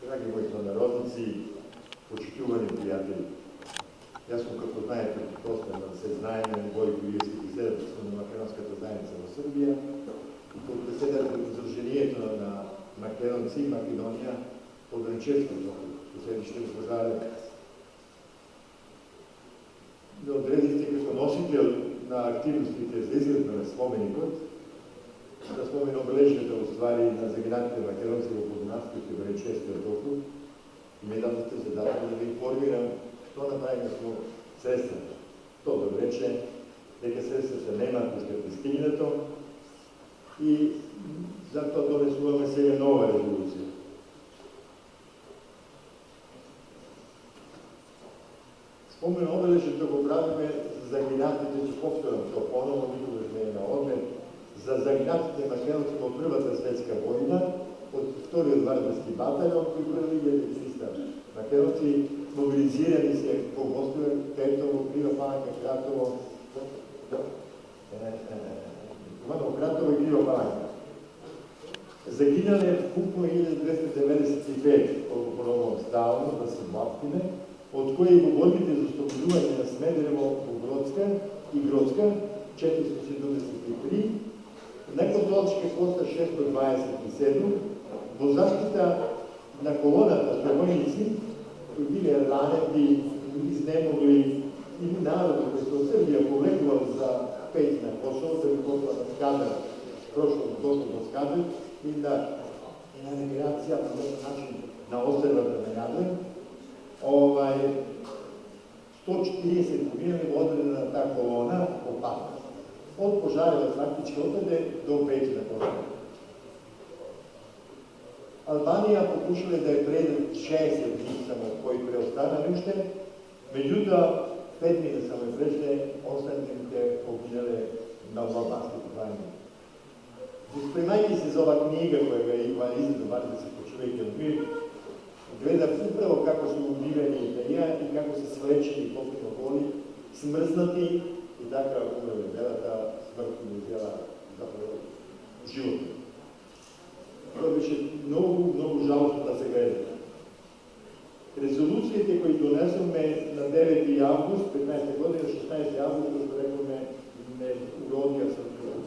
Драги мои сънародници, почитувани приятели, аз съм, като знаете, доста на всезнаене Бойко Илиевски, председател на Македонската заедница в Сърбия и като председател на Сдружението на македонци и Македония под Ранчевското, последващите пожаре. Да отредихте като носител на активностите за изградба на споменикът, да спомен обележната оствари на загинатите македонци в Подунавското и Ранчевския округ и ми дадохте задача да ви информирам што направим smo средствата. То да рече, дека средствата нема да ще пристигнато и затоа донесуваме сега нова резолюция. Спомен обележето го правиме за загинатите, че повторам то поново, никога не е на одмет, за загинатите македонци от Првата светска война, от Вториот варварски батальон, кои били 1300 македонци, мобилизирани се по Мостове, Петово, Крива Паланка, Кратово, Кратово и Крива Паланка. Загинале вкупно 1295, колко по-ново ставано да се млаптиме, от кои во борбите за освободување на Смедрево, Богородска и Гродска 473, на Козловчка коста 627, во заштита на колоната со војници, кои биле ранети, изнемогли или народот кој се од Србија повлекувал за пејт на Косово, да би попла на Скадър, прошло до Скадър и на емиграција на този начин на острвата на Јадрен. 140 години во одредена на таа колона по пат. Од пожарила фактички отаде до пејт на Косово. Албанија покушале да ја предат 60 дни само кои преостанали уште, меѓутоа 5 дни само ја прежде, останалите погинале на албанските вајни. Спремајќи се за ова книга која га има изгледа да се почувајќи на мир, гледав управо како се убивени Италија и како се свлечени потpuno голи, смрзнати и така умреле. Белата смрт ми взела заpravo живот. Това беше много жалостно да се гледа. Резолюциите, кои донесоме на 9 август 15 година, 16 август, като рекоме, не уродија со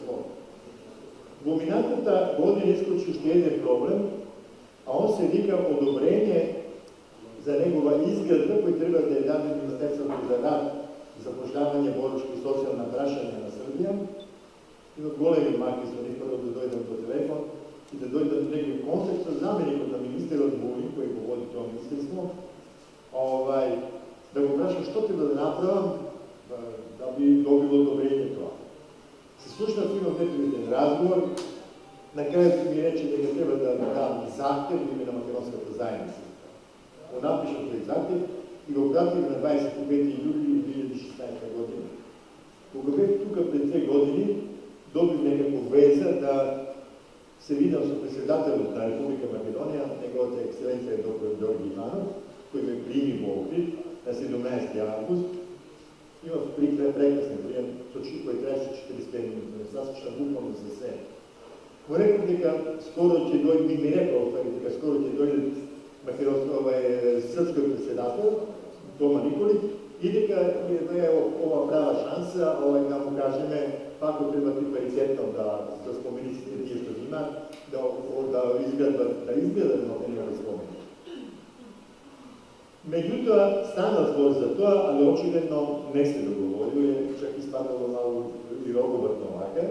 това. Во минатата година искочи уште еден проблем, а он се вика одобрење за негова изградба, кој треба да ја даде Министерството за рад, запошлявање, боричко и социјална прашање на Србија. Има големи маки со них прво да дојдам по телефон и да дојдам до некој контекст со заменикот на министерот Вујин, кој го води тоа министерство, да го прашам што треба да направам да би добило одобрење тоа. Се слушнав имам деталитен разговор, на крајот ми рече дека треба да дадам захтев во име на Македонската заедница. Го напишав тој захтев и го пратив на 25 јули 2016 година. Кога бев тука пред 2 години, добив некако веза да се видам со председателот на Република Македонија, неговата екселенција доктор Ѓорги Иванов, кој ме прими во Охрид на 17 август. Имав прекрасен прием, кој траеше 45 минути, сасочна буквално за се. Му реков дека скоро ќе дојде, ми рекол дека скоро ќе дојде српскиот председател, Тома Николич, и дека е ова права шанса, да му кажеме, ако треба ти паритетно да спомениците тие што има, да изгледат на нивни спомени. Меѓутоа, стана збор за тоа, али очигледно не се договорило, чак испадало малку и роговртно вака.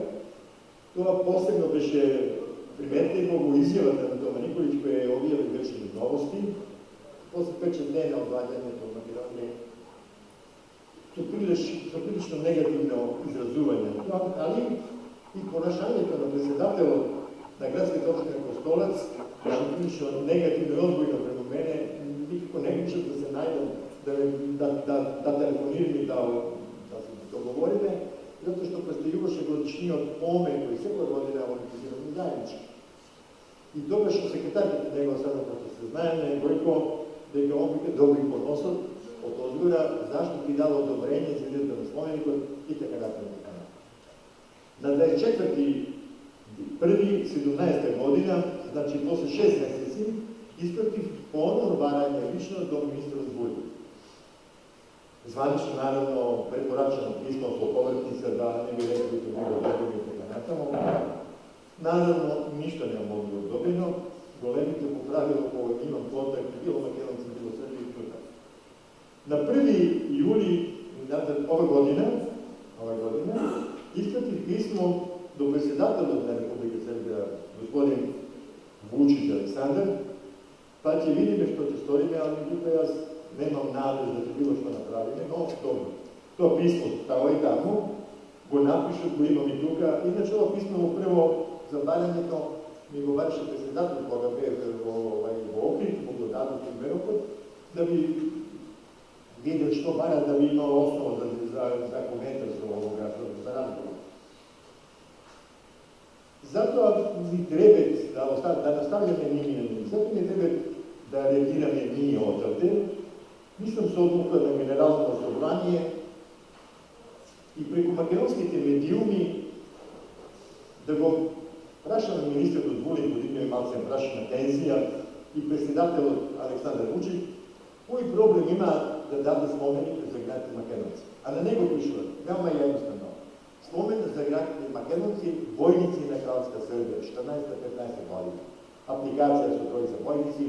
Тоа посебно беше приметливо во изјавата на Тома Николич, која е објави вечерни новости, после впечатление од владењето на Македонија, со прилично негативно изразување на тоа, али и понашањето на председателот на градската општина Костолец беше прилично негативно и одбојно према мене, никако не можев да се најдам, да телефонирам и да се договориме, затоа што предстојуваше годишниот помен кој секоја година организираме заеднички. И тогаш секретарката негова само како се знаеме, Гојко, дека он вика добри подносот од одговора зашто би дало одобрење за изградба на споменикот и така натаму. На 24.1.17 година, значи после 6 месеци, ispratih ponovno varanje lično do ministra Zvulja. Zvanično, naravno, preporačeno pismo od povrtnica da ne bi rekli to bilo dobiti kanatamo. Naravno, ništa nema mogli odobljeno. Golemite po pravilu ko imam kontakt, bilo Makedonci, bilo Srbije i tuda. Na 1. juli ove godine, ispratih pismo do predsjedatelja Republike Srbije, gospodin Vučić Aleksandar, pa će vidime što će storime, ali međutim ja nemam nade da će bilo što napraviti, no dobro. To pismo stao i tamo, go napišu, go imam i tuga. Inače, ovo pismo prvo zabaranje, to mi go varše predsjedatelj koga bez u okrit, mogu dati u Meropod, da bi vidio što bara, da bi imao osnovu za komentar za razgovor. Zato mi treba da nastavljam nije, zato mi treba da reagiram je nije odavde. Nisam se odlukao na mineralno osobanje i preko makedonskite medijumi da go prašam na ministra do Zvulja, podimio je malce prašena tenzija i predsjedatelj Aleksandar Vučić, koji problem ima da dade spomenike za gradite Makedonci. A na nego prišlo, veoma jednostavno. Spomen za gradite Makedonci, vojnici na Kralska Srbija, 14-15 godina. Aplikacija su trojica vojnici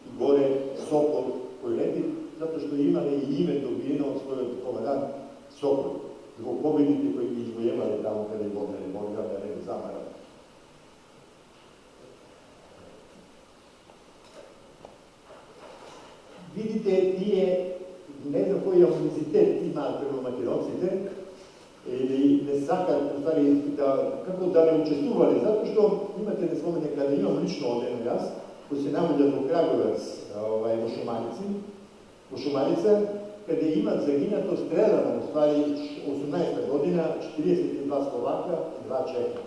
i gore Sokol koji leti, zato što imali i ime dobijeno od svojeg komandant Sokol, zbog pobednike koji bi izvojevali tamo kada je Bogdan da ne zamarali. Vidite, ne znam koji amunizitet ima prema Makedoncite, ili ne sakat, u stvari, kako da ne učestvovali, zato što imate nespomenje kada imam lično odeno jaz, koji se navlja u Kragujevac u Šumarica, kada je imat zaginato strelano, u stvari 18. godina, 42 Slovaka i 2 Čeha,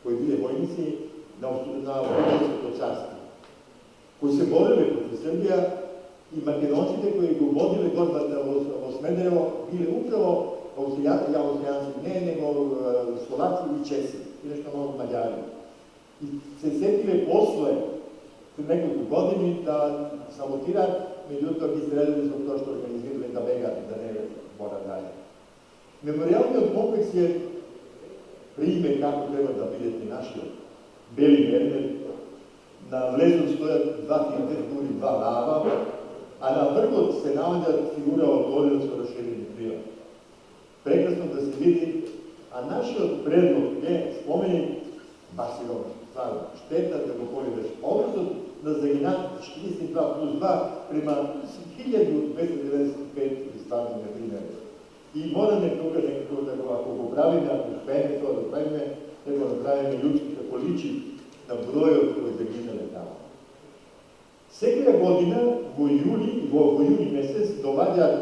koji bili vojnici na Hrvatsko carstvo, koji se borili protiv Srbija i Makedoncite koji go vodili godbata o Smederevo, bili upravo Austrijanci, ne nego Slovaci i Česi, i nešto malo Mađari. I se setile posle nekoliko godini da sabotirat, međutim bi sredili zbog to što organizirali da begati, da ne mora dalje. Memorialni kompleks je primjer kako treba da vidjeti naši beli mermer. Na vlezu stoja 2 arhitekturi, 2 lava, a na vrhu se navlja figura otvorenog sa raširenih krila. Prekrasno da se vidi, a naš predlog je spomenik Basirovac, stvarno, šteta da go pogledaš odnosno na zaginat 42 plus 2 prema 1295 stvarno neprimere. I moram nekako da go, ako go pravime, ako uspene to da pravime, nego da pravime ljudski kako liči na broj od koji zaginale tamo. Всека година во јуни месец доваѓаат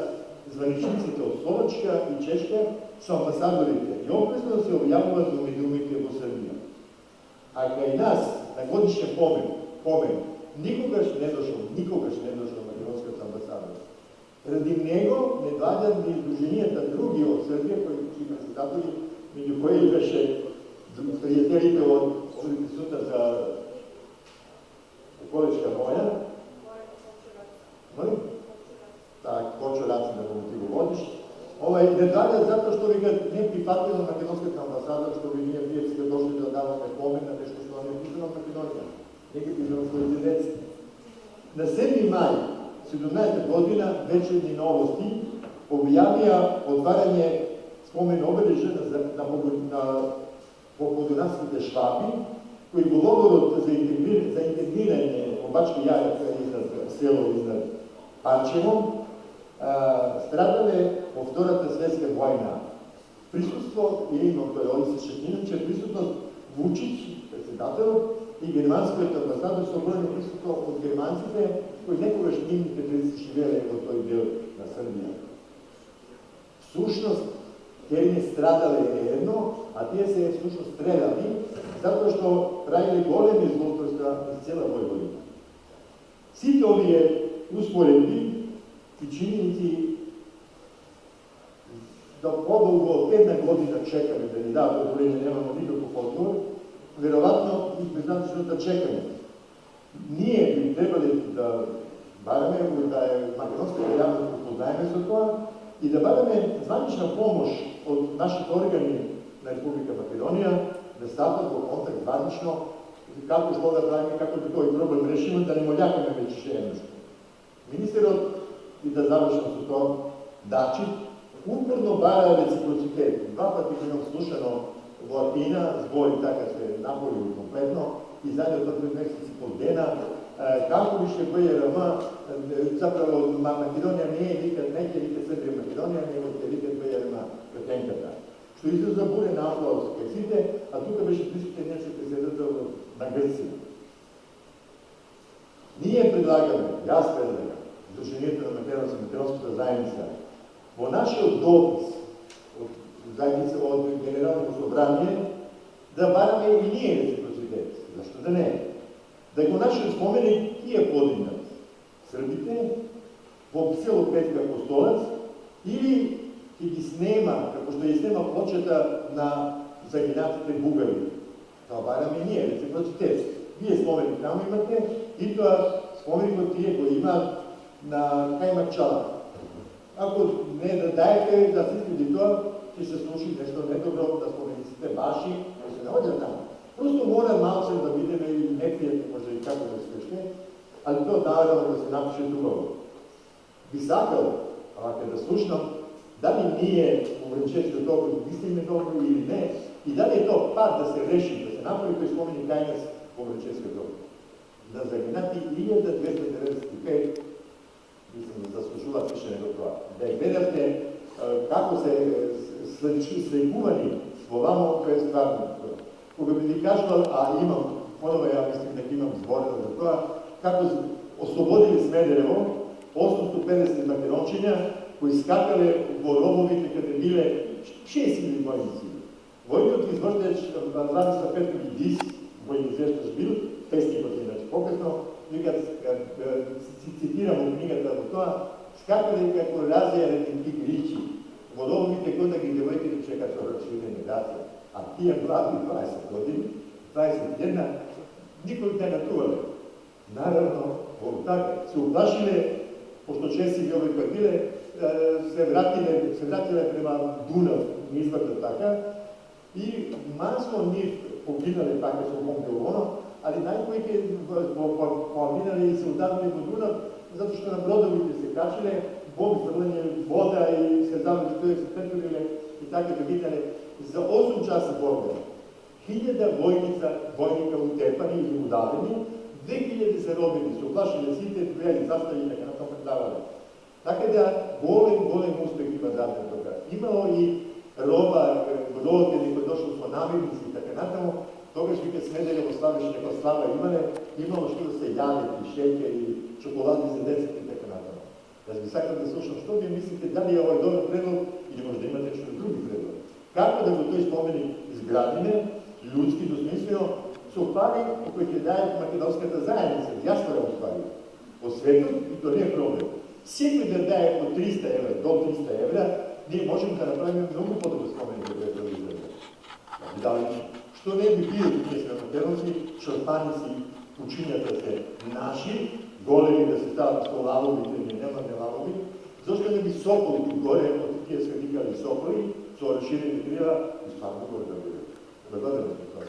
званичниците од Словачка и Чешка со амбасадорите и опресно се објавуваат во медиумите во Србија. А кај нас на годишен помен никогаш не дошол македонскиот амбасадор. Ради него не доаѓаат ни издруженијата други од Србија кои си председатели, меѓу кои имаше пријателите од присута за Колечка моја. Молим? Так, Кочо Раци да го ти го водиш. Не доаѓаат затоа што вика не прифатила македонската амбасада, што ви ние сега дошли да даваме помен на нешто што не пишано в Македонија. Нека пишано своите деца. На 7 мај 17 година вечерни новости објавија отварање спомен обележја на Подунавските шваби, кои во логорот за интегрирање во Бачки Јајак изнад село изнад Панчево страдале во Втората светска војна. Присуство, имам тој одисечек, иначе присутност Вучич, председател, и германскиот амбасадор со бројно присуство од германците, кои некогаш нивните предици живееле во тој дел на Србија. Сушност, те не страдале едно, а тие се всушност страдали, затоа што правиле големи злоупотреби из цела Војводина. Сите овие успоредби и чиненици да подолго од 1 година чекаме да ни дадат одобрение, немамо никаков одговор, веројатно и безначно да чекаме. Ние би trebali да бараме, да македонската јавност упознаеме со тоа и да бараме званична помош од нашите органи на Република Македонија, да стапат во контакт званично, како што да правиме, како да тој проблем решиме, да не молјакаме веќе еднашто. Министерот, и да завршам со тоа, Дачи, упорно бара реципроцитет. Два пати го имам слушано во Атина, збори така се наполи комплетно, и задњата пред месеци пол дена, како више БРМ, заправо Македонија не е вика, не ќе вика Србија Македонија, него ќе вика БРМ претенката. Што израза бурен аплауз кај сите, а тука беше присутен нешто председател на Грција. Ние предлагаме, јас предлагам, Сдруженијето на македонската заедница, во нашиот допис од заедница од Генералното собрание, да бараме и ние реципроцитет. Зашто да не? Да го нашиот споменик тие подигнат србите во село Петка Костолец или ќе ги снема, како што ја снема плочата на загинатите бугари. Тоа бараме ние реципроцитет. Вие споменик таму имате и тоа споменикот тие го има на Кајмакчала. Ако не да даете да се следи тоа, ќе се случи нешто недобро, да спомениците ваши, да се наоѓа таму. Просто мора малце да видиме и непријатно, може и како да се али тоа наравно да се напише убаво. Би сакал, ако да слушнам, дали ние во Врачевскиот округ мислиме добро или не, и дали е тоа пат да се реши, да се направи кој спомени Кајнас во Врачевскиот округ. На загинати 1295, мислам да заслужува пишење до тоа. Да ја гледавте како се слегувани во вамо, тоа е стварно. Кога би ви кажувал, а имам, понова ја мислим дека имам зборено за тоа, како ослободили Смедерево, 850 македончиња, кои скакале во робовите каде биле 6000 војници. Војниот извршувач Владислав Петковиќ Дис, војноизвештач бил, песникот иначе покасно, цитирам во книгата во тоа, скакале како разјарени тигричи, во робовите кои да ги девојките чекат со рачуне негација. А тие млади 20 години, 21, никој не натувале. Наравно, во така, се уплашиле, пошто чеси ги овој кои биле, се вратиле према Дунав, низвата така, и масно нив погинале така со Помпелоно, али најкои ке поминале и се удавиле во Дунав, затоа што на бродовите се качиле, бомби фрлање вода и се заврли што се претвориле и така догиднале за 8 часа борба. 1000 војника утепани или удавени, 2000 се робили, се оплашиле сите, дојали застави и така на тоа давале. Така да голем успех има даден тога. Имало и роба, родители кои дошло со намирници и така натаму, тогаш вика Смедерево славеше нека слава имало што да се јагети, шеќери, чоколади за децата и така натаму. Јас би сакал да слушам што ви мислите, дали е овој добар предлог или може да имате нешто други предлог. Како да го тој споменик изградиме, людски, досмислено, со пари кои ќе дајат македонската заедница, диаспора уствари, во светот, и тоа не е проблем. Секој да дае по 300 евра, до 300 евра, ние можеме да направиме многу подобро споменик да го изградиме. Што не би бил, ние сме македонци, шарпаници, учињата се наши, големи да се стават со лавовите, ние немаме лавови, зашто не би Сокол тук горе, од тие се викали Соколи, со расширени крила, и стварно горе да биде. Да бъдем за това.